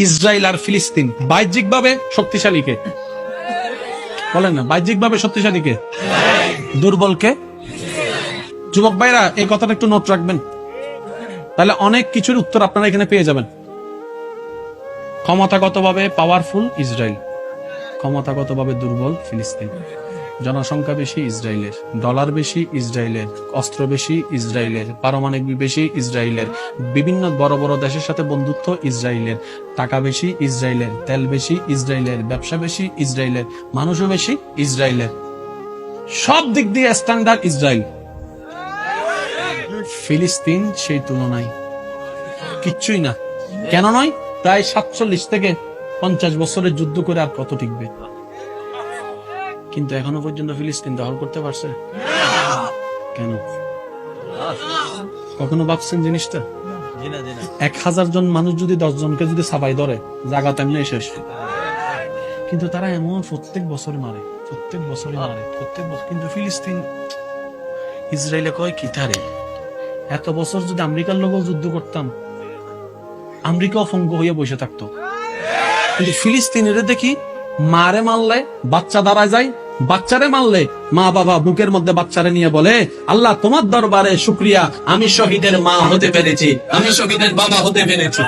Israel আর ফিলিস্তিন বাহ্যিক ভাবে শক্তিশালী কে? বলেন না, বাহ্যিক ভাবে শক্তিশালী কে? দুর্বল কে? যুবক ভাইরা এই কথাটা একটু নোট রাখবেন, তাহলে অনেক কিছুর উত্তর আপনারা এখানে পেয়ে যাবেন। ক্ষমতাগতভাবে পাওয়ারফুল ইসরায়েল, ক্ষমতাগতভাবে দুর্বল ফিলিস্তিন। জনসংখ্যা বেশি ইসরায়েলের, ডলার বেশি ইসরায়েলের, অস্ত্র বেশি ইসরায়েলের, পারমাণবিক বেশি ইসরায়েলের, বিভিন্ন বড় বড় দেশের সাথে বন্ধুত্ব ইসরায়েলের, টাকা বেশি ইসরায়েলের, তেল বেশি ইসরায়েলের, ব্যবসা বেশি ইসরায়েলের, মানুষও বেশি ইসরায়েলের, সব দিক দিয়ে স্ট্যান্ডার্ড ইসরায়েল। ফিলিস্তিন সেই তুলনায় কিচ্ছুই না। কেন নয়? প্রায় 47 থেকে 50 বছরের যুদ্ধ করে আর কত টিকবে? কিন্তু এখনো পর্যন্ত ফিলিস্তিন দখল করতে পারছে কেন? কখনো ভাবছেন জিনিসটা? 1000 জন মানুষ যদি 10 জনকে যদি সাবাই ধরে, জায়গা তেমনি শেষ। কিন্তু তারা এমন প্রত্যেক বছরে মারে, প্রত্যেক বছরে মারে, প্রত্যেক বছর। কিন্তু ফিলিস্তিন, ইসরায়েলে কয় কি তারে এত বছর যদি আমেরিকার লোক যুদ্ধ করতাম, আমেরিকাও ফঙ্গ হয়ে বসে থাকতো। কিন্তু ফিলিস্তিনের দেখি মারে মারলে বাচ্চা দাঁড়ায় যায়, বাচ্চারে মারলে মা বাবা বুকের মধ্যে বাচ্চারে নিয়ে বলে, আল্লাহ তোমার দরবারে শুকরিয়া, আমি শহীদের মা হতে পেরেছি, আমি শহীদের বাবা হতে পেরেছি।